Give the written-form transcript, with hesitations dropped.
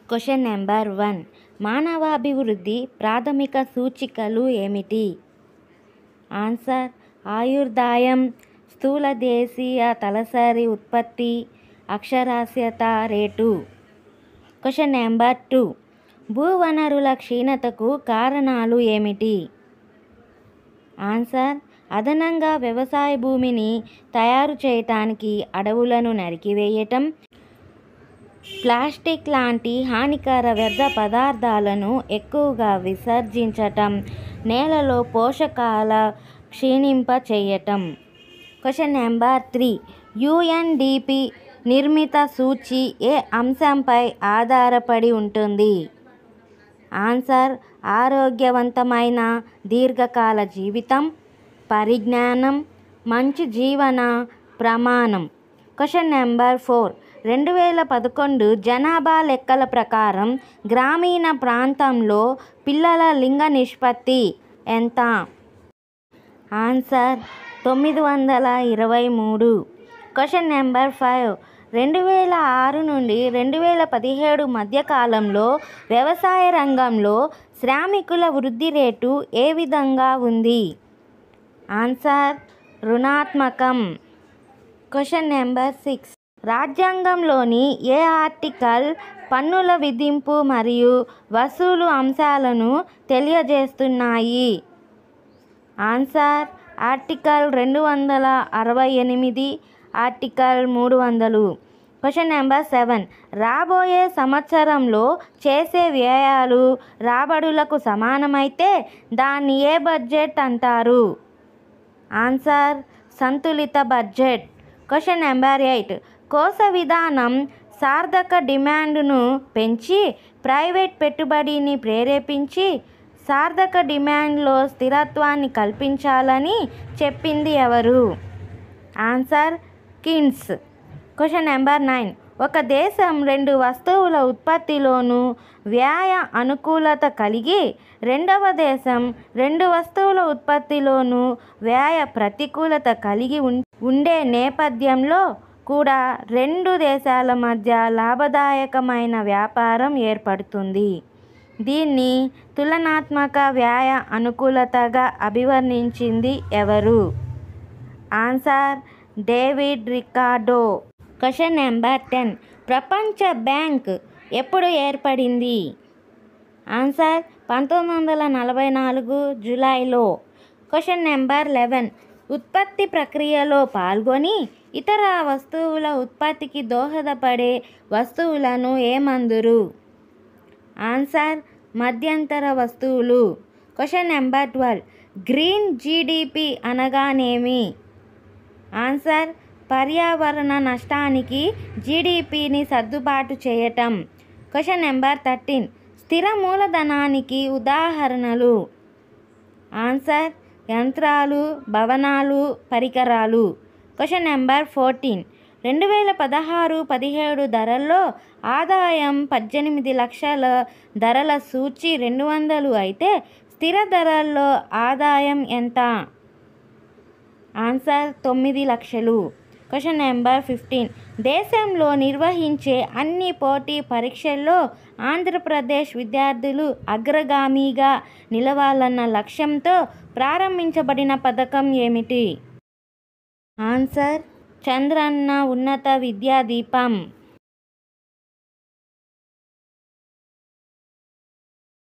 Question number 1. మానవాభివృద్ధి ప్రాథమిక సూచికలు ఏమిటి? ఆన్సర్: ఆయుర్దాయం, స్థూల దేశీయ తలసరి ఉత్పత్తి, అక్షరాస్యత రేటు. Question number 2. భూవనరుల క్షీణతకు కారణాలు ఏమిటి? ఆన్సర్: అదనంగా వ్యవసాయ భూమిని తయారు చేయటానికి అడవులను నరికివేయటం, ప్లాస్టిక్ లాంటి హానికర వ్యర్థ పదార్థాలను ఎక్కువగా విసర్జించటం, నేలలో పోషకాల క్షీణింప చేయటం. Question number 3. UNDP నిర్మిత సూచి ఏ అంశంపై ఆధారపడి ఉంటుంది? ఆన్సర్: ఆరోగ్యవంతమైన దీర్ఘకాల జీవితం, పరిజ్ఞానం, మంచి జీవన ప్రమాణం. Question number 4. 2011 జనాభా లెక్కల ప్రకారం గ్రామీణ ప్రాంతంలో పిల్లల లింగ నిష్పత్తి ఎంత? ఆన్సర్: 923. Question number 5. 2006 నుండి 2017 మధ్యకాలంలో వ్యవసాయ రంగంలో శ్రామికుల వృద్ధి రేటు ఏ విధంగా ఉంది? ఆన్సర్: రుణాత్మకం. Question number 6. రాజ్యాంగంలోని ఏ ఆర్టికల్ పన్నుల విధింపు మరియు వసూలు అంశాలను తెలియజేస్తున్నాయి? Answer: article 268, article 300. Question number 7. రాబోయే సంవత్సరంలో చేసే వ్యయాలు రాబడులకు సమానమైతే దాన్ని ఏ బడ్జెట్ అంటారు? ఆన్సర్: సంతులిత బడ్జెట్. Question number 8. కోశ విధానం సార్థక డిమాండ్ను పెంచి ప్రైవేట్ పెట్టుబడిని ప్రేరేపించి సార్థక డిమాండ్లో స్థిరత్వాన్ని కల్పించాలని చెప్పింది ఎవరు? Answer: Keynes. Question number 9. ఒక దేశం 2 వస్తువుల ఉత్పత్తిలోనూ వ్యయ అనుకూలత కలిగి రెండవ దేశం 2 వస్తువుల ఉత్పత్తిలోనూ వ్యయ ప్రతికూలత కలిగి ఉండే నేపథ్యంలో కూడా 2 దేశాల మధ్య లాభదాయకమైన వ్యాపారం ఏర్పడుతుంది. దీన్ని తులనాత్మక వ్యయ అనుకూలతగా అభివర్ణించింది ఎవరు? Answer: David Ricardo. Question number 10. ప్రపంచ బ్యాంక్ ఎప్పుడు ఏర్పడింది? ఆన్సర్: 1944 జూలైలో. Question number 11. ఉత్పత్తి ప్రక్రియలో పాల్గొని ఇతర వస్తువుల ఉత్పత్తికి దోహదపడే వస్తువులను ఏమందురు? ఆన్సర్: మధ్యంతర వస్తువులు. Question number 12. గ్రీన్ జీడిపి అనగానేమి? ఆన్సర్: పర్యావరణ నష్టానికి జీడిపిని సర్దుబాటు చేయటం. Question number 13. స్థిర మూలధనానికి ఉదాహరణలు? ఆన్సర్: యంత్రాలు, భవనాలు, పరికరాలు. Question number 14. 2016-17 ధరల్లో ఆదాయం 18 లక్షల, ధరల సూచి 200 అయితే స్థిర ధరల్లో ఆదాయం ఎంత? ఆన్సర్: 9 లక్షలు. Question number 15. దేశంలో నిర్వహించే అన్ని పోటీ పరీక్షల్లో ఆంధ్రప్రదేశ్ విద్యార్థులు అగ్రగామిగా నిలవాలన్న లక్ష్యంతో ప్రారంభించబడిన పథకం ఏమిటి? ఆన్సర్: చంద్రన్న ఉన్నత విద్యా దీపం.